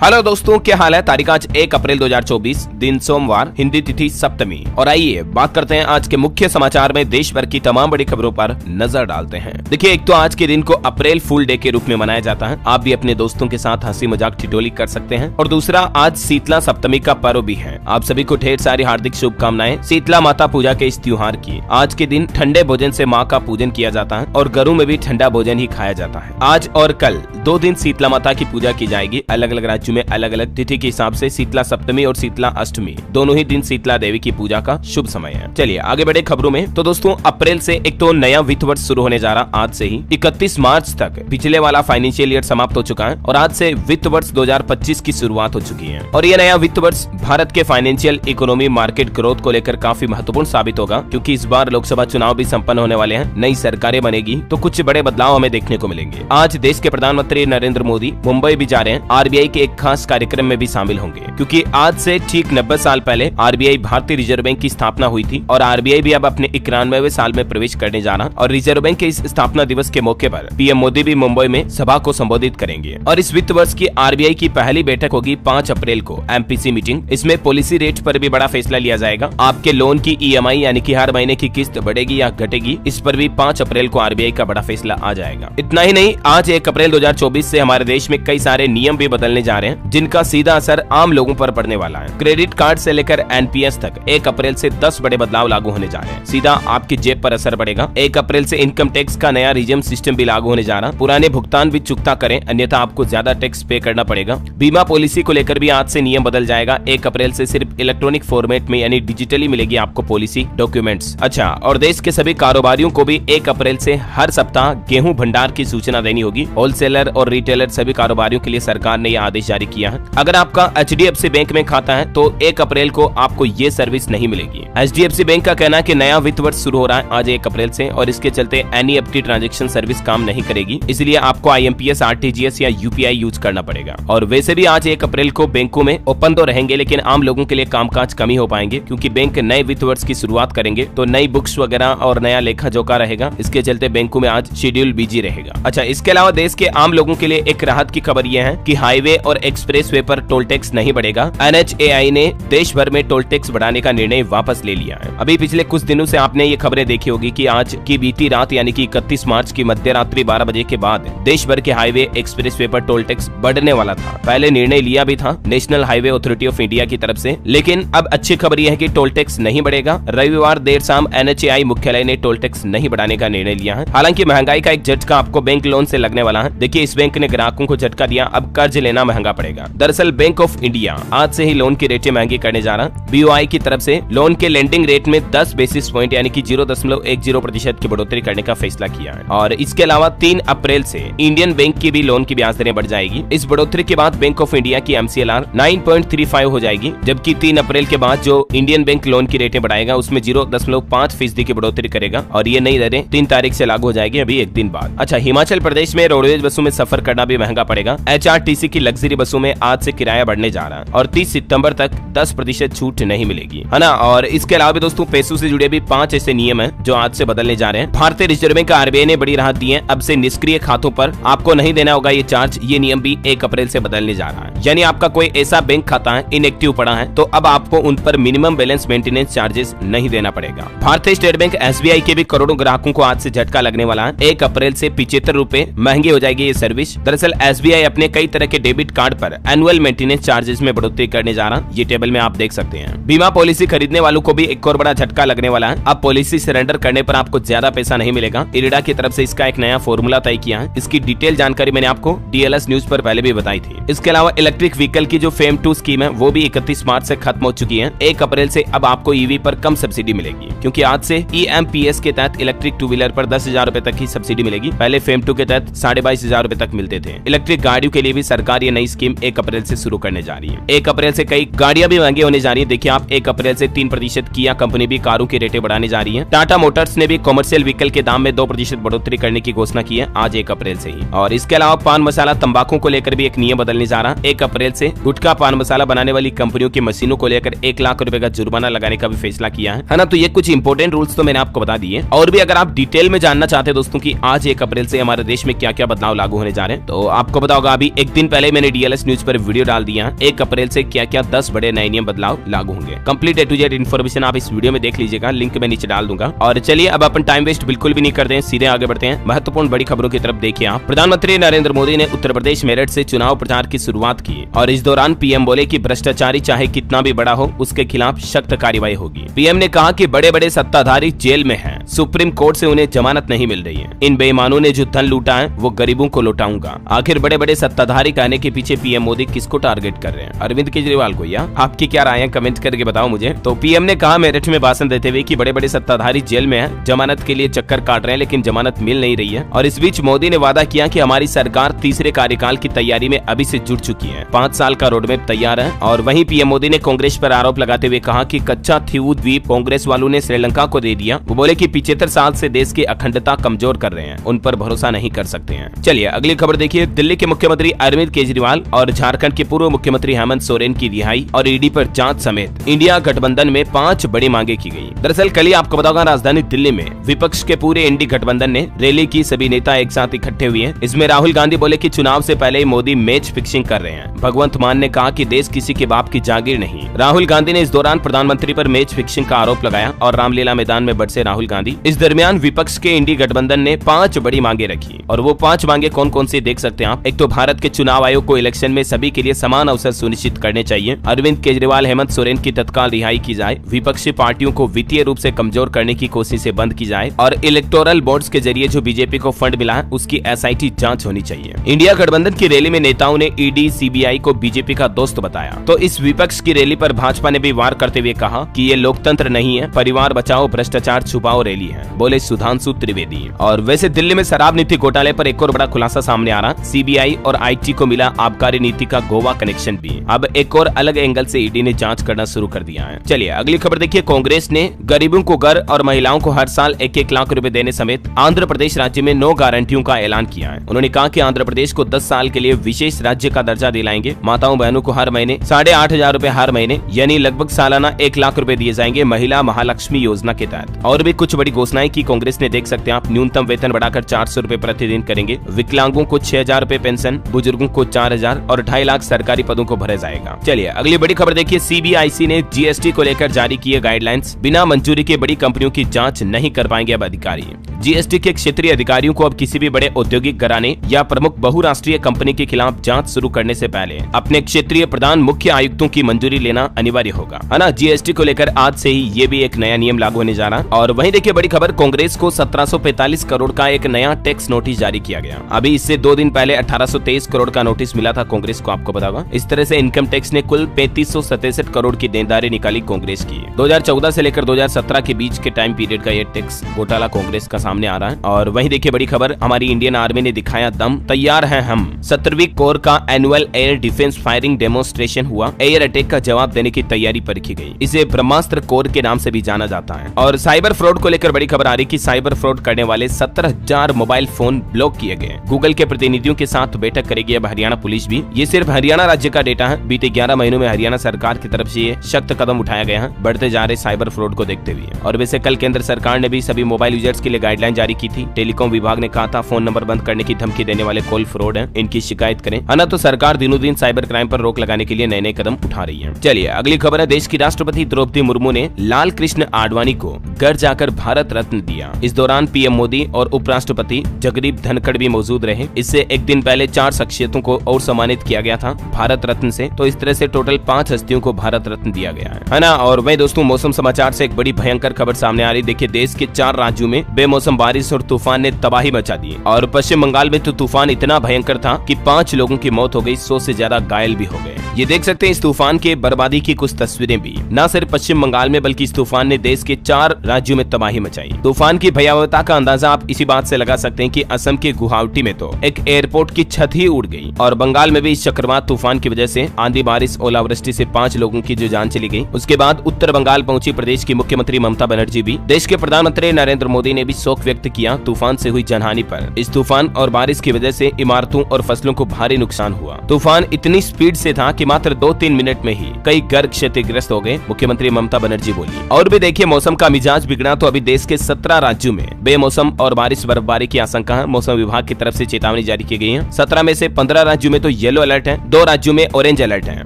Hello दोस्तों, क्या हाल है। तारीख आज 1 अप्रैल 2024, दिन सोमवार, हिंदी तिथि सप्तमी। और आइए बात करते हैं आज के मुख्य समाचार में देश भर की तमाम बड़ी खबरों पर नजर डालते हैं। देखिए, एक तो आज के दिन को अप्रैल फूल डे के रूप में मनाया जाता है। आप भी अपने दोस्तों के साथ हंसी मजाक ठिठोली कर सकते हैं। और दूसरा, आज शीतला सप्तमी का पर्व भी है। आप सभी को ढेर सारी हार्दिक शुभकामनाएं शीतला माता पूजा के इस त्योहार की। आज के दिन ठंडे भोजन से माँ का पूजन किया जाता है और घरों में भी ठंडा भोजन ही खाया जाता है। आज और कल 2 दिन शीतला माता की पूजा की जाएगी। अलग अलग राज्यों में अलग अलग तिथि के हिसाब से शीतला सप्तमी और शीतला अष्टमी दोनों ही दिन शीतला देवी की पूजा का शुभ समय है। चलिए आगे बढ़े खबरों में। तो दोस्तों, अप्रैल से एक तो नया वित्त वर्ष शुरू होने जा रहा। आज से ही 31 मार्च तक पिछले वाला फाइनेंशियल ईयर समाप्त हो चुका है और आज से वित्त वर्ष 2025 की शुरुआत हो चुकी है। और ये नया वित्त वर्ष भारत के फाइनेंशियल इकोनॉमी मार्केट ग्रोथ को लेकर काफी महत्वपूर्ण साबित होगा, क्योंकि इस बार लोकसभा चुनाव भी संपन्न होने वाले हैं। नई सरकारें बनेगी तो कुछ बड़े बदलाव हमें देखने को मिलेंगे। आज देश के प्रधानमंत्री नरेंद्र मोदी मुंबई भी जा रहे हैं। आरबीआई के एक खास कार्यक्रम में भी शामिल होंगे, क्योंकि आज से ठीक 90 साल पहले आरबीआई भारतीय रिजर्व बैंक की स्थापना हुई थी और आरबीआई भी अब अपने 91वें साल में प्रवेश करने जा रहा। और रिजर्व बैंक के इस स्थापना दिवस के मौके पर पीएम मोदी भी मुंबई में सभा को संबोधित करेंगे। और इस वित्त वर्ष की आरबीआई की पहली बैठक होगी 5 अप्रैल को, एमपीसी मीटिंग। इसमें पॉलिसी रेट पर भी बड़ा फैसला लिया जाएगा। आपके लोन की ईएमआई यानी कि हर महीने की किस्त बढ़ेगी या घटेगी, इस पर भी 5 अप्रैल को आरबीआई का बड़ा फैसला आ जाएगा। इतना ही नहीं, आज 1 अप्रैल 2024 से हमारे देश में कई सारे नियम भी बदलने जा रहे हैं, जिनका सीधा असर आम लोगों पर पड़ने वाला है। क्रेडिट कार्ड से लेकर एनपीएस तक 1 अप्रैल से 10 बड़े बदलाव लागू होने जा रहे हैं। सीधा आपकी जेब पर असर पड़ेगा। 1 अप्रैल से इनकम टैक्स का नया रिजम सिस्टम भी लागू होने जा रहा। पुराने भुगतान भी चुकता करें, अन्यथा आपको ज्यादा टैक्स पे करना पड़ेगा। बीमा पॉलिसी को लेकर भी आज से नियम बदल जाएगा। 1 अप्रैल से सिर्फ इलेक्ट्रॉनिक फॉर्मेट में यानी डिजिटली मिलेगी आपको पॉलिसी डॉक्यूमेंट्स। अच्छा, और देश के सभी कारोबारियों को भी 1 अप्रैल से हर सप्ताह गेहूं भंडार की सूचना देनी होगी। होलसेलर और रिटेलर सभी कारोबारियों के लिए सरकार ने यह आदेश जारी किया है। अगर आपका एचडीएफसी बैंक में खाता है तो 1 अप्रैल को आपको ये सर्विस नहीं मिलेगी। एचडीएफसी बैंक का कहना है कि नया वित्त वर्ष शुरू हो रहा है आज 1 अप्रैल से, और इसके चलते एनईएफटी ट्रांजैक्शन सर्विस काम नहीं करेगी। इसलिए आपको आईएमपीएस, आरटीजीएस या यूपीआई यूज करना पड़ेगा। और वैसे भी आज 1 अप्रैल को बैंकों में ओपन तो रहेंगे, लेकिन आम लोगों के लिए कामकाज कम ही हो पाएंगे, क्योंकि बैंक नए वित्त वर्ष की शुरुआत करेंगे तो नई बुक्स वगैरह और नया लेखा जोखा रहेगा। इसके चलते बैंकों में आज शेड्यूल बिजी रहेगा। अच्छा, इसके अलावा देश के आम लोगों के लिए एक राहत की खबर यह है कि हाईवे और एक्सप्रेस वे पर टोल टैक्स नहीं बढ़ेगा। एनएचएआई ने देश भर में टोल टैक्स बढ़ाने का निर्णय वापस ले लिया है। अभी पिछले कुछ दिनों से आपने ये खबरें देखी होगी कि आज की बीती रात यानी कि 31 मार्च की मध्य रात्रि 12 बजे के बाद देश भर के हाईवे एक्सप्रेस वे पर टोल टैक्स बढ़ने वाला था। पहले निर्णय लिया भी था national highway authority of India की तरफ से, लेकिन अब अच्छी खबर यह है कि टोल टैक्स नहीं बढ़ेगा। रविवार देर शाम एनएचएआई मुख्यालय ने टोल टैक्स नहीं बढ़ाने का निर्णय लिया है। हालांकि महंगाई का एक झटका आपको बैंक लोन से लगने वाला है। देखिए, इस बैंक ने ग्राहकों को झटका दिया, अब कर्ज लेना महंगा पड़ेगा। दरअसल बैंक ऑफ इंडिया आज से ही लोन की रेटें महंगी करने जा रहा। बीओआई की तरफ से लोन के लेंडिंग रेट में 10 बेसिस पॉइंट यानी कि 0.10% की बढ़ोतरी करने का फैसला किया है। और इसके अलावा 3 अप्रैल से इंडियन बैंक की भी लोन की ब्याज दरें बढ़ जाएगी। इस बढ़ोतरी के बाद बैंक ऑफ इंडिया की MCLR 9.35 हो जाएगी, जबकि 3 अप्रैल के बाद जो इंडियन बैंक लोन की रेटें बढ़ाएगा उसमें 0.5% की बढ़ोतरी करेगा। और ये नई दरें 3 तारीख से लागू हो जाएगी, अभी एक दिन बाद। अच्छा, हिमाचल प्रदेश में रोडवेज बसों में सफर करना भी महंगा पड़ेगा। HRTC की लग्जरी बसों में आज से किराया बढ़ने जा रहा है और 30 सितंबर तक 10% छूट नहीं मिलेगी, है ना। और इसके अलावा भी दोस्तों पैसों से जुड़े भी 5 ऐसे नियम हैं जो आज से बदलने जा रहे हैं। भारतीय रिजर्व बैंक का आरबीआई ने बड़ी राहत दी है। अब से निष्क्रिय खातों पर आपको नहीं देना होगा ये चार्ज। ये नियम भी 1 अप्रैल से बदलने जा रहा है। यानी आपका कोई ऐसा बैंक खाता है इनएक्टिव पड़ा है तो अब आपको उन पर मिनिमम बैलेंस मेंटेनेंस चार्जेस नहीं देना पड़ेगा। भारतीय स्टेट बैंक एसबीआई के भी करोड़ों ग्राहकों को आज से झटका लगने वाला है। 1 अप्रैल से 75 रुपए महंगी हो जाएगी ये सर्विस। दरअसल एसबीआई अपने कई तरह के डेबिट कार्ड पर एनुअल मेंटेनेंस चार्जेस में बढ़ोतरी करने जा रहा। ये टेबल में आप देख सकते हैं। बीमा पॉलिसी खरीदने वालों को भी एक और बड़ा झटका लगने वाला है। अब पॉलिसी सरेंडर करने पर आपको ज्यादा पैसा नहीं मिलेगा। इरिडा की तरफ से इसका एक नया फॉर्मूला तय किया है। इसकी डिटेल जानकारी मैंने आपको डीएलएस न्यूज पर पहले भी बताई थी। इसके अलावा इलेक्ट्रिक व्हीकल की जो फेम 2 स्कीम है वो भी 31 मार्च से खत्म हो चुकी है। 1 अप्रैल से अब आपको ईवी पर कम सब्सिडी मिलेगी, क्योंकि आज से ईएमपीएस के तहत इलेक्ट्रिक 2 व्हीलर पर 10,000 रुपए तक की सब्सिडी मिलेगी। पहले फेम 2 के तहत 22,500 रुपए तक मिलते थे। इलेक्ट्रिक गाड़ियों के लिए भी सरकार ये नई स्कीम 1 अप्रैल से शुरू करने जा रही है। 1 अप्रैल से कई गाड़ियां भी महंगी होने जा रही है। देखिए, आप 1 अप्रैल से 3% 2% किया कंपनी भी कारों की रेटें बढ़ाने जा रही है। टाटा मोटर्स ने भी कॉमर्शियल व्हीकल के दाम में 2% बढ़ोतरी करने की घोषणा की है आज 1 अप्रैल से ही। और इसके अलावा पान मसाला तंबाकू को लेकर भी एक नियम बदलने जा रहा है। 1 अप्रैल से गुटखा पान मसाला बनाने वाली कंपनियों की मशीनों को लेकर 1 लाख रुपए का जुर्माना लगाने का भी फैसला किया है ना। तो ये कुछ इंपोर्टेंट रूल्स तो मैंने आपको बता दिए, और भी अगर आप डिटेल में जानना चाहते हैं दोस्तों कि आज 1 अप्रैल से हमारे देश में क्या क्या बदलाव लागू होने जा रहे हैं, तो आपको पता होगा अभी एक दिन पहले मैंने डीएलएस न्यूज पर वीडियो डाल दिया है 1 अप्रैल से क्या क्या 10 बड़े नए नियम बदलाव लागू होंगे। Complete A to Z information आप इस वीडियो में देख लीजिएगा, लिंक मैं नीचे डाल दूंगा। और चलिए अब अपन टाइम वेस्ट बिल्कुल भी नहीं करते हैं, सीधे आगे बढ़ते हैं महत्वपूर्ण बड़ी खबरों की तरफ। देखिए आप, प्रधानमंत्री नरेंद्र मोदी ने उत्तर प्रदेश मेरठ से चुनाव प्रचार की शुरुआत की और इस दौरान पीएम बोले कि भ्रष्टाचारी चाहे कितना भी बड़ा हो उसके खिलाफ सख्त कार्रवाई होगी। पीएम ने कहा कि बड़े बड़े सत्ताधारी जेल में हैं, सुप्रीम कोर्ट से उन्हें जमानत नहीं मिल रही है। इन बेईमानों ने जो धन लूटा है वो गरीबों को लौटाऊंगा। आखिर बड़े बड़े सत्ताधारी कहने के पीछे पीएम मोदी किसको टारगेट कर रहे हैं? अरविंद केजरीवाल को? या आपकी क्या राय है कमेंट करके बताओ मुझे। तो पीएम ने कहा मेरठ में भाषण देते हुए कि बड़े बड़े सत्ताधारी जेल में हैं, जमानत के लिए चक्कर काट रहे हैं लेकिन जमानत मिल नहीं रही है। और इस बीच मोदी ने वादा किया कि हमारी सरकार तीसरे कार्यकाल की तैयारी में अभी से जुट चुकी है, 5 साल का रोडमैप तैयार है। और वहीं पीएम मोदी ने कांग्रेस पर आरोप लगाते हुए कहा कि कच्चा थीऊ द्वीप कांग्रेस वालों ने श्रीलंका को दे दिया। वो बोले कि 75 साल से देश की अखंडता कमजोर कर रहे हैं, उन पर भरोसा नहीं कर सकते हैं। चलिए अगली खबर देखिए, दिल्ली के मुख्यमंत्री अरविंद केजरीवाल और झारखंड के पूर्व मुख्यमंत्री हेमंत सोरेन की रिहाई और ईडी पर जांच समेत इंडिया गठबंधन में 5 बड़ी मांगे की गई। दरअसल कल ही आपको बताऊंगा राजधानी दिल्ली में विपक्ष के पूरे इंडी गठबंधन ने रैली की, सभी नेता एक साथ इकट्ठे हुए हैं। इसमें राहुल गांधी बोले कि चुनाव से पहले ही मोदी मैच फिक्सिंग कर रहे हैं। भगवंत मान ने कहा कि देश किसी के बाप की जागीर नहीं। राहुल गांधी ने इस दौरान प्रधानमंत्री पर मैच फिक्सिंग का आरोप लगाया और रामलीला मैदान में बरसे राहुल गांधी। इस दरमियान विपक्ष के इंडी गठबंधन ने 5 बड़ी मांगे रखी और वो 5 मांगे कौन कौन सी देख सकते हैं आप। एक तो भारत के चुनाव आयोग को इलेक्शन में सभी के लिए समान अवसर सुनिश्चित करने चाहिए। अरविंद केजरीवाल हेमंत सोरेन की तत्काल रिहाई की जाए। विपक्षी पार्टियों को वित्तीय रूप से कमजोर करने की कोशिशें बंद की जाए और इलेक्टोरल बॉन्ड्स के जरिए जो बीजेपी को फंड मिला है उसकी एसआईटी जांच होनी चाहिए। इंडिया गठबंधन की रैली में नेताओं ने ईडी सीबीआई को बीजेपी का दोस्त बताया। तो इस विपक्ष की रैली पर भाजपा ने भी वार करते हुए कहा कि ये लोकतंत्र नहीं है, परिवार बचाओ भ्रष्टाचार छुपाओ रैली है, बोले सुधांशु त्रिवेदी। और वैसे दिल्ली में शराब नीति घोटाले पर एक और बड़ा खुलासा सामने आ रहा, सीबीआई और आईटी को मिला आबकारी नीति का गोवा कनेक्शन भी। अब एक और अलग एंगल से ईडी ने जांच करना शुरू कर दिया है। चलिए अगली खबर देखिए, कांग्रेस ने गरीबों को घर और महिलाओं को हर साल 1-1 लाख रुपए देने समेत आंध्र प्रदेश राज्य में 9 गारंटियों का ऐलान किया है। उन्होंने कहा कि आंध्र प्रदेश को 10 साल के लिए विशेष राज्य का दर्जा दिलाएंगे। माताओं बहनों को हर महीने 8,500 रुपए हर महीने यानी लगभग सालाना 1 लाख रुपए दिए जाएंगे महिला महालक्ष्मी योजना के तहत। और भी कुछ बड़ी घोषणाएं की कांग्रेस ने, देख सकते हैं आप। न्यूनतम वेतन बढ़ाकर 400 रुपए प्रतिदिन करेंगे। विकलांगों को 6,000 रुपए पेंशन, बुजुर्गों को 4,000 और 2.5 लाख सरकारी पदों को भरा जाएगा। चलिए अगली बड़ी खबर देखिए, सीबीआईसी ने जीएसटी को लेकर जारी किए गाइडलाइंस। बिना मंजूरी के बड़ी कंपनियों की जांच नहीं कर पाएंगे अब अधिकारी। जीएसटी के क्षेत्रीय अधिकारियों को अब किसी भी बड़े औद्योगिक घराने या प्रमुख बहुराष्ट्रीय कंपनी के खिलाफ जांच शुरू करने से पहले अपने क्षेत्रीय प्रधान मुख्य आयुक्तों की मंजूरी लेना अनिवार्य होगा, है ना। जीएसटी को लेकर आज से ही ये भी एक नया नियम लागू होने जा रहा। और वहीं देखिए बड़ी खबर, कांग्रेस को 1745 करोड़ का एक नया टैक्स नोटिस जारी किया गया। अभी इससे 2 दिन पहले 1823 करोड़ का नोटिस मिला था कांग्रेस को, आपको बताऊंगा। इस तरह से इनकम टैक्स ने कुल 3567 करोड़ की देनदारी निकाली कांग्रेस की। 2014 से लेकर 2017 के बीच के टाइम पीरियड का ये टैक्स घोटाला कांग्रेस का सामने आ रहा है। और वहीं देखिए बड़ी खबर, हमारी इंडियन आर्मी ने दिखाया दम, तैयार हैं हम। 17वीं कोर का annual air defence firing demonstration हुआ। एयर अटैक का जवाब देने की तैयारी परखी गई। इसे ब्रह्मास्त्र कोर के नाम से भी जाना जाता है। और साइबर फ्रॉड को लेकर बड़ी खबर आ रही कि साइबर फ्रॉड करने वाले 17,000 मोबाइल फोन ब्लॉक किए गए। गूगल के प्रतिनिधियों के साथ बैठक करेगी अब हरियाणा पुलिस भी। ये सिर्फ हरियाणा राज्य का डेटा है। बीते 11 महीनों में हरियाणा सरकार की तरफ से ये सख्त कदम उठाया गया है बढ़ते जा रहे साइबर फ्रॉड को देखते हुए। और वैसे कल केंद्र सरकार ने भी सभी मोबाइल यूजर्स के लिए गाइडलाइन जारी की थी। टेलीकॉम विभाग ने कहा था फोन नंबर बंद करने की धमकी देने वाले कॉल फ्रॉड हैं, इनकी शिकायत करें, है ना। तो सरकार दिनों दिन साइबर क्राइम पर रोक लगाने के लिए नए नए कदम उठा रही है। चलिए अगली खबर है, देश की राष्ट्रपति द्रौपदी मुर्मू ने लाल कृष्ण आडवाणी को घर जाकर भारत रत्न दिया। इस दौरान पीएम मोदी और उपराष्ट्रपति जगदीप धनखड़ भी मौजूद रहे। इससे एक दिन पहले 4 शख्सियतों को और सम्मानित किया गया था भारत रत्न से। तो इस तरह से टोटल 5 हस्तियों को भारत रत्न दिया गया है ना। और वही दोस्तों मौसम समाचार से एक बड़ी भयंकर खबर सामने आ रही। देखिए देश के 4 राज्यों में बेमौसम बारिश और तूफान ने तबाही मचा दी। और पश्चिम बंगाल में तो तूफान इतना भयंकर था कि 5 लोगों की मौत हो गई, 100 से ज्यादा घायल भी हो गए। ये देख सकते हैं इस तूफान के बर्बादी की कुछ तस्वीरें भी। न सिर्फ पश्चिम बंगाल में बल्कि इस तूफान ने देश के 4 राज्यों में तबाही मचाई। तूफान की भयावहता का अंदाजा आप इसी बात से लगा सकते हैं कि असम के गुवाहाटी में तो एक एयरपोर्ट की छत ही उड़ गई। और बंगाल में भी इस चक्रवात तूफान की वजह से आंधी बारिश ओलावृष्टि से 5 लोगों की जो जान चली गई। उसके बाद उत्तर उत्तर बंगाल पहुंची प्रदेश की मुख्यमंत्री ममता बनर्जी भी। देश के प्रधानमंत्री नरेंद्र मोदी ने भी शोक व्यक्त किया तूफान से हुई जनहानि पर। इस तूफान और बारिश की वजह से इमारतों और फसलों को भारी नुकसान हुआ। तूफान इतनी स्पीड से था कि मात्र 2-3 मिनट में ही कई घर क्षतिग्रस्त हो गए, मुख्यमंत्री ममता बनर्जी बोली। और भी देखिए, मौसम का मिजाज बिगड़ा तो अभी देश के 17 राज्यों में बेमौसम और बारिश बर्फबारी की आशंका है। मौसम विभाग की तरफ से चेतावनी जारी की गई है। 17 में से 15 राज्यों में तो येलो अलर्ट है, 2 राज्यों में ऑरेंज अलर्ट है।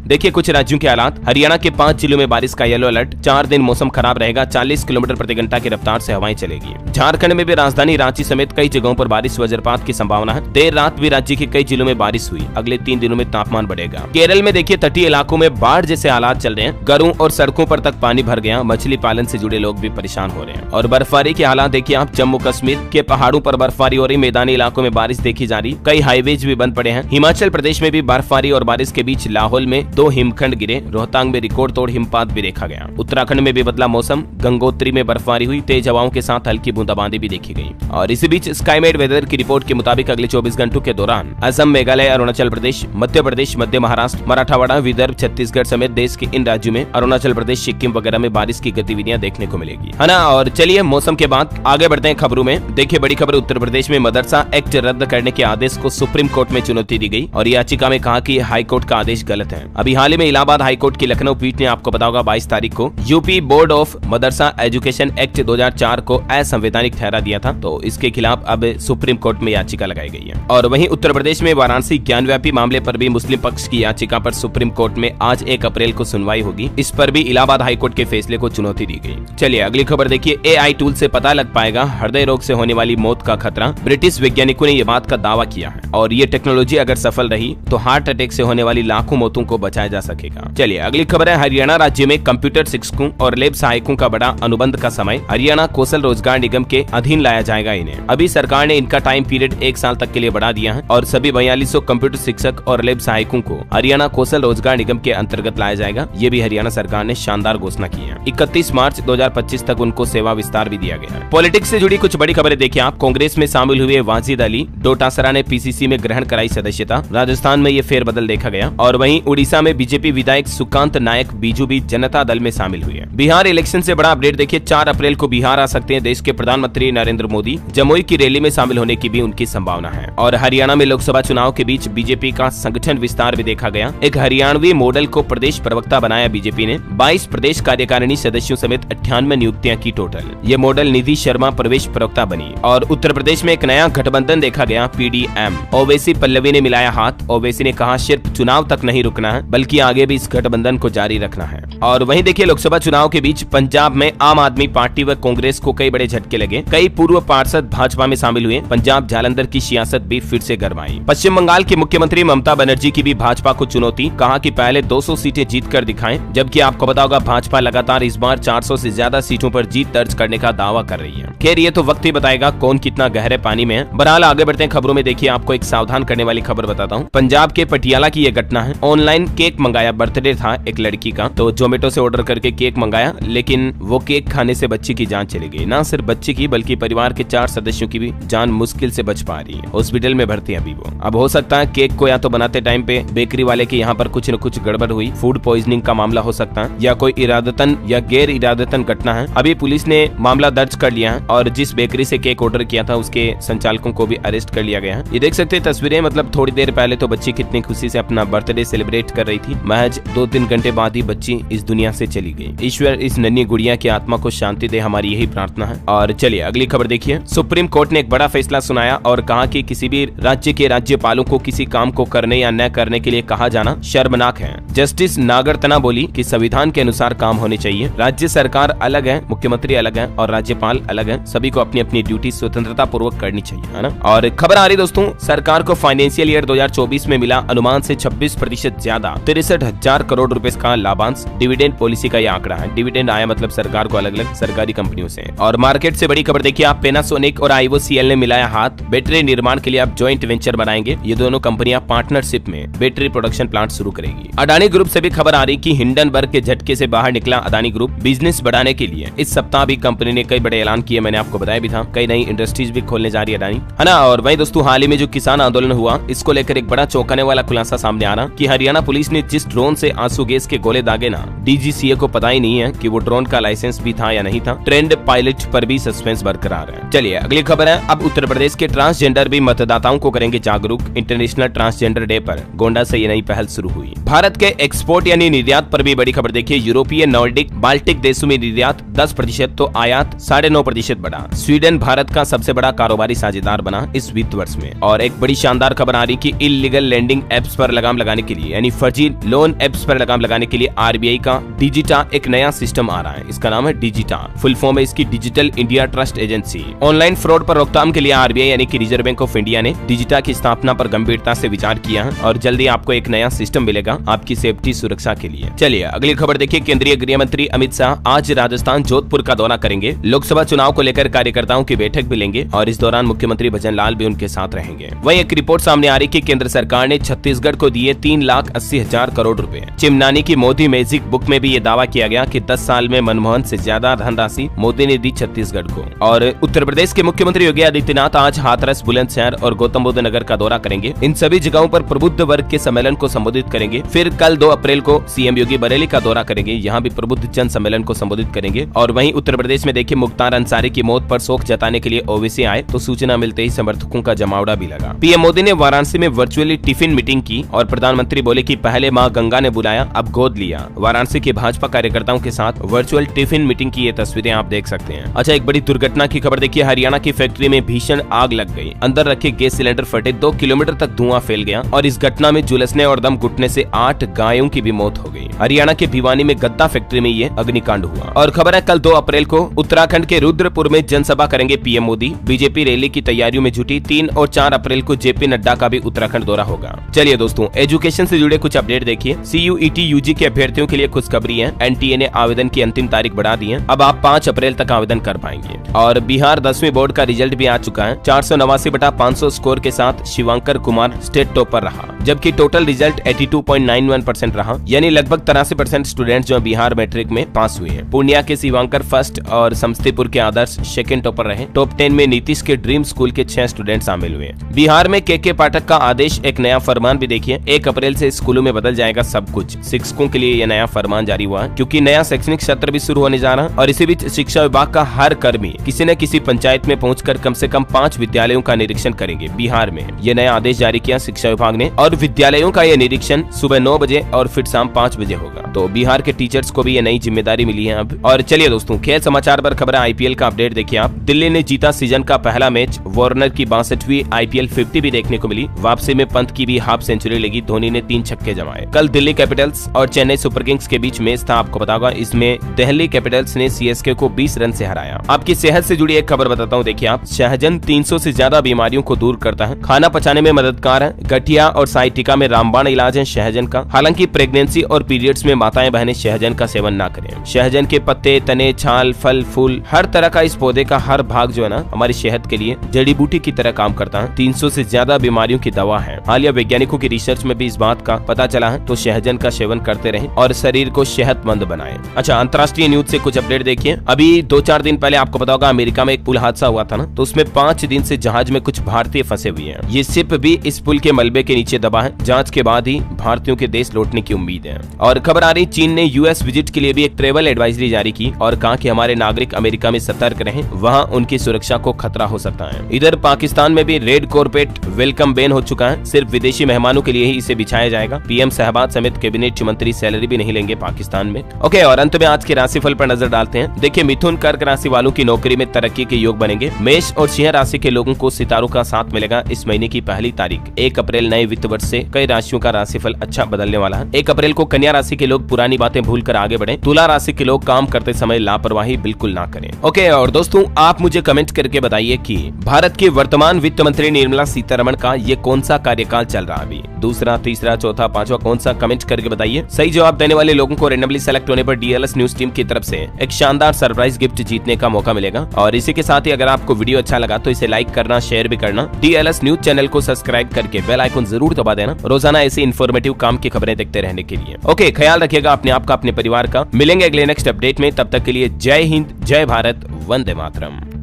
देखिए कुछ राज्यों के हालात। हरियाणा के 5 जिलों में बारिश का येलो अलर्ट। 4 दिन मौसम खराब रहेगा, 40 किलोमीटर प्रति घंटा की रफ्तार से हवाएं चलेगी। झारखंड में भी राजधानी रांची समेत कई जगहों पर बारिश वज्रपात की संभावना है। देर रात भी राज्य के कई जिलों में बारिश हुई। अगले 3 दिनों में तापमान बढ़ेगा। केरल में देखिए तटीय इलाकों में बाढ़ जैसे हालात चल रहे हैं। घरों और सड़कों पर तक पानी भर गया। मछली पालन से जुड़े लोग भी परेशान हो रहे हैं। और बर्फबारी के हालात देखिए आप, जम्मू कश्मीर के पहाड़ों पर बर्फबारी हो रही, मैदानी इलाकों में बारिश देखी जा रही। कई हाईवेज भी बंद पड़े हैं। हिमाचल प्रदेश में भी बर्फबारी और बारिश के बीच लाहौल में 2 हिमखंड गिरे। रोहतांग में रिकॉर्ड तोड़ हिमपात भी देखा गया। उत्तराखंड में भी बदला मौसम। गंगोत्री में बर्फबारी हुई, तेज हवाओं के साथ हल्की बूंदाबांदी भी देखी गई। और इसी बीच स्काईमेट वेदर की रिपोर्ट के मुताबिक अगले 24 घंटों के दौरान असम, मेघालय, अरुणाचल प्रदेश, मध्य प्रदेश, मध्य महाराष्ट्र, मराठवाड़ा, विदर्भ, छत्तीसगढ़ समेत देश के इन राज्यों में, अरुणाचल प्रदेश, सिक्किम वगैरह में बारिश की गतिविधियां देखने को मिलेगी, है ना। और चलिए मौसम के बाद आगे बढ़ते हैं खबरों में। देखिए बड़ी खबर, उत्तर प्रदेश में मदरसा एक्ट रद्द करने के आदेश को सुप्रीम कोर्ट में चुनौती दी गई और याचिका में कहा कि हाई कोर्ट का आदेश गलत है। अभी हाल ही में इलाहाबाद हाई कोर्ट की लखनऊ पीठ ने, आपको पता होगा, 22 तारीख को UP board of Madrasa education act 2004 को असंवैधानिक ठहरा दिया था। तो इसके खिलाफ अब सुप्रीम कोर्ट में याचिका लगाई गई है। और वहीं उत्तर प्रदेश में वाराणसी ज्ञानव्यापी मामले पर भी मुस्लिम पक्ष की याचिका पर सुप्रीम कोर्ट में आज 1 अप्रैल को सुनवाई होगी। इस पर भी इलाहाबाद हाई कोर्ट के फैसले को चुनौती दी गई। चलिए अगली खबर देखिए, AI टूल से पता लग पाएगा हृदय रोग से होने वाली मौत का खतरा। ब्रिटिश वैज्ञानिकों ने ये बात का दावा किया है और ये टेक्नोलॉजी अगर सफल रही तो हार्ट अटैक से होने वाली लाखों मौतों को बचाया जा सकेगा। चलिए अगली खबर है, हरियाणा राज्य में कंप्यूटर शिक्षकों और लैब सहायकों का बड़ा अनुबंध का समय हरियाणा कौशल रोजगार निगम के अधीन लाया जाएगा इन्हें। अभी सरकार ने इनका टाइम पीरियड 1 साल तक के लिए बढ़ा दिया है और सभी 4200 कंप्यूटर शिक्षक और लैब सहायकों को हरियाणा कौशल रोजगार निगम के अंतर्गत लाया जाएगा। ये भी हरियाणा सरकार ने शानदार घोषणा की है। 31 मार्च 2025 तक उनको सेवा विस्तार भी दिया गया है। पॉलिटिक्स से जुड़ी कुछ बड़ी खबरें देखिए आप। कांग्रेस में शामिल हुए वाजिद अली डोटासरा ने PCC में ग्रहण कराई सदस्यता। राजस्थान में ये फेरबदल देखा गया। और वहीं उड़ीसा में बीजेपी विधायक सुकांत नायक बीजू भी जनता दल में शामिल हुए। बिहार इलेक्शन से बड़ा अपडेट देखिए, 4 अप्रैल को बिहार आ सकते हैं देश के प्रधानमंत्री नरेंद्र मोदी। जमुई की रैली में शामिल होने की भी उनकी संभावना है। और हरियाणा में लोकसभा चुनाव के बीच बीजेपी का संगठन विस्तार भी देखा गया। एक हरियाणवी मॉडल को प्रदेश प्रवक्ता बनाया बीजेपी ने। 22 प्रदेश कार्यकारिणी सदस्यों समेत 98 नियुक्तियां की टोटल। ये मॉडल निधि शर्मा प्रवेश प्रवक्ता बनी। और उत्तर प्रदेश में एक नया गठबंधन देखा गया, PDM। ओवैसी पल्लवी ने मिलाया हाथ। ओवैसी ने कहा सिर्फ चुनाव तक नहीं रुकना है बल्कि आगे भी इस गठबंधन को जारी रखना है। और वहीं देखिए लोकसभा चुनाव के बीच पंजाब में आम आदमी पार्टी व कांग्रेस को कई बड़े झटके लगे। कई पूर्व पार्षद भाजपा में शामिल हुए। पंजाब जालंधर की सियासत भी फिर से गरमाई। पश्चिम बंगाल की मुख्यमंत्री ममता बनर्जी की भी भाजपा को चुनौती, कहा कि पहले 200 सीटें जीत कर दिखाएं। जबकि आपको पता होगा भाजपा लगातार इस बार 400 से ज्यादा सीटों पर जीत दर्ज करने का दावा कर रही है। खैर ये तो वक्त ही बताएगा कौन कितना गहरे पानी में है। बहरहाल आगे बढ़ते हैं खबरों में। देखिए आपको एक सावधान करने वाली खबर बताता हूँ। पंजाब के पटियाला की ये घटना है। ऑनलाइन केक मंगाया, बर्थडे था एक लड़की का, तो जोमेटो से ऑर्डर करके केक मंगाया, लेकिन वो केक खाने से बच्ची की जान चली गई। ना सिर्फ बच्ची की बल्कि परिवार के 4 सदस्यों की भी जान मुश्किल से बच पा रही है। हॉस्पिटल में भर्ती है अभी वो। अब हो सकता है केक को या तो बनाते टाइम पे बेकरी वाले के यहाँ पर कुछ न कुछ गड़बड़ हुई, फूड पॉइजनिंग का मामला हो सकता है, या कोई इरादतन या गैर इरादतन घटना है। अभी पुलिस ने मामला दर्ज कर लिया है और जिस बेकरी से केक ऑर्डर किया था उसके संचालकों को भी अरेस्ट कर लिया गया है। ये देख सकते हैं तस्वीरें, मतलब थोड़ी देर पहले तो बच्ची कितनी खुशी से अपना बर्थडे सेलिब्रेट कर रही थी। महज 2-3 घंटे बाद ही बच्ची इस दुनिया से चली गई। ईश्वर इस नन्ही गुड़िया की आत्मा को शांति दे, हमारी यही प्रार्थना है। और चलिए अगली खबर देखिए। सुप्रीम कोर्ट ने एक बड़ा फैसला सुनाया और कहा कि किसी भी राज्य के राज्यपालों को किसी काम को करने या न करने के लिए कहा जाना शर्मनाक है। जस्टिस नागरतना बोली कि संविधान के अनुसार काम होने चाहिए। राज्य सरकार अलग है, मुख्यमंत्री अलग है और राज्यपाल अलग है। सभी को अपनी अपनी ड्यूटी स्वतंत्रता पूर्वक करनी चाहिए, है ना। और खबर आ रही दोस्तों, सरकार को फाइनेंशियल ईयर 2024 में मिला अनुमान से 26% ज्यादा 63,000 करोड़ रुपए का लाभांश। डिविडेंड पॉलिसी का यह आंकड़ा है। डिविडेंड आया मतलब सरकार को अलग अलग सरकारी कंपनियों से। और मार्केट से बड़ी खबर देखिए आप, पैनासोनिक और IOCL ने मिलाया हाथ। बैटरी निर्माण के लिए आप ज्वाइंट वेंचर बनाएंगे। ये दोनों कंपनियां पार्टनरशिप में बैटरी प्रोडक्शन प्लांट शुरू करेगी। अडानी ग्रुप से भी खबर आ रही कि हिंडनबर्ग के झटके से बाहर निकला अडानी ग्रुप। बिजनेस बढ़ाने के लिए इस सप्ताह भी कंपनी ने कई बड़े ऐलान किए, मैंने आपको बताया भी था। कई नई इंडस्ट्रीज भी खोलने जा रही है अडानी, है ना। और वहीं दोस्तों हाल ही में जो किसान आंदोलन हुआ, इसको लेकर एक बड़ा चौंकाने वाला खुलासा सामने आ रहा कि हरियाणा पुलिस ने जिस ड्रोन से आंसू गैस के गोले दागे ना DGCA को को पता ही नहीं है कि वो ड्रोन का लाइसेंस भी था या नहीं था। ट्रेंड पायलट पर भी सस्पेंस बरकरार है। चलिए अगली खबर है। अब उत्तर प्रदेश के ट्रांसजेंडर भी मतदाताओं को करेंगे जागरूक। इंटरनेशनल ट्रांसजेंडर डे पर गोंडा से ये नई पहल शुरू हुई। भारत के एक्सपोर्ट यानी निर्यात पर भी बड़ी खबर देखिए। यूरोपीय, नॉर्डिक, बाल्टिक देशों में निर्यात 10% तो आयात 9.5% बढ़ा। स्वीडन भारत का सबसे बड़ा कारोबारी साझेदार बना इस वित्त वर्ष में। और एक बड़ी शानदार खबर आ रही कि इलीगल लैंडिंग एप्स पर लगाम लगाने के लिए यानी फर्जी लोन एप्स पर लगाम लगाने के लिए आरबीआई का डिजिटा एक नया सिस्टम आ रहा है। इसका नाम है डिजिटा। फुल फॉर्म है इसकी digital India trust agency. Online fraud पर रोकथाम के लिए आरबीआई यानी कि रिजर्व बैंक ऑफ इंडिया ने डिजिटा की स्थापना पर गंभीरता से विचार किया है और जल्दी आपको एक नया सिस्टम मिलेगा आपकी सेफ्टी सुरक्षा के लिए। चलिए अगली खबर देखिए। केंद्रीय गृह मंत्री अमित शाह आज राजस्थान जोधपुर का दौरा करेंगे। लोकसभा चुनाव को लेकर कार्यकर्ताओं की बैठक भी लेंगे और इस दौरान मुख्यमंत्री भजन लाल भी उनके साथ रहेंगे। वहीं एक रिपोर्ट सामने आ रही कि केंद्र सरकार ने छत्तीसगढ़ को दिए 3,80,000 करोड़ रुपए। चिमनानी की मोदी मैजिक बुक में भी ये दावा किया गया कि 10 साल में मनमोहन से ज्यादा धनराशि मोदी ने दी छत्तीसगढ़ को। और उत्तर प्रदेश के मुख्यमंत्री योगी आदित्यनाथ आज हाथरस, बुलंदशहर और गौतम बुद्ध नगर का दौरा करेंगे। इन सभी जगहों पर प्रबुद्ध वर्ग के सम्मेलन को संबोधित करेंगे। फिर कल 2 अप्रैल को सीएम योगी बरेली का दौरा करेंगे। यहाँ भी प्रबुद्ध जन सम्मेलन को संबोधित करेंगे। और वहीं उत्तर प्रदेश में देखिए मुख्तार अंसारी की मौत पर शोक जताने के लिए ओवैसी आए तो सूचना मिलते ही समर्थकों का जमावड़ा भी लगा। पीएम मोदी ने वाराणसी में वर्चुअली टिफिन मीटिंग की और प्रधानमंत्री बोले कि पहले मां गंगा ने बुलाया, अब गोद लिया। वाराणसी के भाजपा कार्यकर्ताओं के साथ वर्चुअल टिफिन मीटिंग की ये तस्वीरें आप देख सकते हैं। अच्छा, एक बड़ी दुर्घटना की खबर देखिए। हरियाणा की फैक्ट्री में भीषण आग लग गई। अंदर रखे गैस सिलेंडर फटे, 2 किलोमीटर तक धुआं फैल गया और इस घटना में झुलसने और दम घुटने से 8 गायों की भी मौत हो गई। हरियाणा के भिवानी में गद्दा फैक्ट्री में ये अग्निकांड हुआ। और खबर है कल 2 अप्रैल को उत्तराखंड के रुद्रपुर में जनसभा करेंगे पीएम मोदी। बीजेपी रैली की तैयारियों में जुटी। 3 और 4 अप्रैल को जेपी नड्डा का भी उत्तराखंड दौरा होगा। चलिए दोस्तों, एजुकेशन से जुड़े कुछ अपडेट देखिए। CUET यूजी के अभ्यर्थियों के लिए खुशखबरी है। एनटीए ने आवेदन की अंतिम तारीख बढ़ा दी है। अब आप 5 अप्रैल तक आवेदन कर पाएंगे। और बिहार 10वीं बोर्ड का रिजल्ट भी आ चुका है। 489/500 स्कोर के साथ शिवांकर कुमार स्टेट टॉपर रहा, जबकि टोटल रिजल्ट 82.91% रहा, यानी लगभग 83% स्टूडेंट जो बिहार मैट्रिक में पास हुए हैं। पूर्णिया के शिवांकर फर्स्ट और समस्तीपुर के आदर्श सेकंड टॉपर रहे। टॉप 10 में नीतीश के ड्रीम स्कूल के 6 स्टूडेंट शामिल हुए। बिहार में के पाठक का आदेश, एक नया फरमान भी देखिए। 1 अप्रैल से स्कूलों में बदल जाएगा सब कुछ। शिक्षकों के लिए यह नया फरमान जारी हुआ है क्योंकि नया शैक्षणिक सत्र भी शुरू होने जा रहा है। और इसी बीच शिक्षा विभाग का हर कर्मी किसी न किसी पंचायत में पहुंचकर कम से कम 5 विद्यालयों का निरीक्षण करेंगे। बिहार में यह नया आदेश जारी किया शिक्षा विभाग ने और विद्यालयों का यह निरीक्षण सुबह 9 बजे और फिर शाम 5 बजे होगा। तो बिहार के टीचर्स को भी ये नई जिम्मेदारी मिली है अब। और चलिए दोस्तों, खेल समाचार पर खबर है। आईपीएल का अपडेट देखिए आप। दिल्ली ने जीता सीजन का पहला मैच। वार्नर की 62वीं आईपीएल 50 भी देखने को मिली। वापसी में पंत की भी हाफ सेंचुरी लगी। धोनी ने 3 छक्के जमाए। कल दिल्ली कैपिटल्स और चेन्नई सुपर किंग्स के बीच मैच था, आपको पता होगा। इसमें दिल्ली कैपिटल्स ने सीएसके को 20 रन से हराया। आपकी सेहत से जुड़ी एक खबर बताता हूँ, देखिए आप। सहजन 300 से ज्यादा बीमारियों को दूर करता है, खाना पचाने में मददगार है। गठिया और साइटिका में रामबाण इलाज है सहजन का। हालांकि प्रेगनेंसी और पीरियड्स में माताएं बहनें सहजन का सेवन ना करें। सहजन के पत्ते, तने, छाल, फल, फूल, हर तरह का इस पौधे का हर भाग जो है ना हमारी सेहत के लिए जड़ी बूटी की तरह काम करता है। 300 से ज्यादा बीमारियों की दवा है। हालिया वैज्ञानिकों की रिसर्च में भी इस बात का पता चला है। तो सहजन का सेवन करते रहें और शरीर को सेहतमंद बनाएं। अच्छा, अंतर्राष्ट्रीय न्यूज से कुछ अपडेट देखिए। अभी 2-4 दिन पहले आपको पता होगा अमेरिका में एक पुल हादसा हुआ था ना, तो उसमें 5 दिन से जहाज में कुछ भारतीय फंसे हुए हैं। ये शिप भी इस पुल के मलबे के नीचे दबा है। जांच के बाद ही भारतीयों के देश लौटने की उम्मीद है। और खबर आ रही, चीन ने यूएस विजिट के लिए भी एक ट्रेवल एडवाइजरी जारी की और कहा कि हमारे नागरिक अमेरिका में सतर्क रहें, वहां उनकी सुरक्षा को खतरा हो सकता है। इधर पाकिस्तान में भी रेड कॉर्पेट वेलकम बैन हो चुका है। सिर्फ विदेशी मेहमानों के लिए ही इसे बिछाया जाएगा। पीएम शहबाज समेत कैबिनेट मंत्री सैलरी भी नहीं लेंगे पाकिस्तान में। ओके, और अंत में आज के राशिफल पर नजर डालते हैं। देखिए, मिथुन कर्क राशि वालों की नौकरी में तरक्की के योग बनेंगे। मेष और सिंह राशि के लोगों को सितारों का साथ मिलेगा। इस महीने की पहली तारीख 1 अप्रैल नए वित्त वर्ष से कई राशियों का राशिफल अच्छा बदलने वाला है। 1 अप्रैल को कन्या राशि के लोग पुरानी बातें भूलकर आगे बढ़ें। तुला राशि के लोग काम करते समय लापरवाही बिल्कुल ना करें। ओके, और दोस्तों आप मुझे कमेंट करके बताइए कि भारत की वर्तमान वित्त मंत्री निर्मला सीतारमण का ये कौन सा कार्यकाल चल रहा है अभी, दूसरा, तीसरा, चौथा, पांचवा, कौन सा, कमेंट करके बताइए। सही जवाब देने वाले लोगों को रैंडमली सेलेक्ट होने पर डीएलएस न्यूज टीम की तरफ से एक शानदार सरप्राइज गिफ्ट जीतने का मौका मिलेगा। और इसी के साथ ही अगर आपको वीडियो अच्छा लगा तो इसे लाइक करना, शेयर भी करना। डीएलएस न्यूज चैनल को सब्सक्राइब करके बेल आइकन जरूर दबा देना, रोजाना ऐसी इन्फॉर्मेटिव काम की खबरें देखते रहने के लिए। ओके, ख्याल रखिएगा अपने आप का, अपने परिवार का। मिलेंगे अगले नेक्स्ट अपडेट में, तब तक के लिए जय हिंद, जय भारत, वंदे मातरम।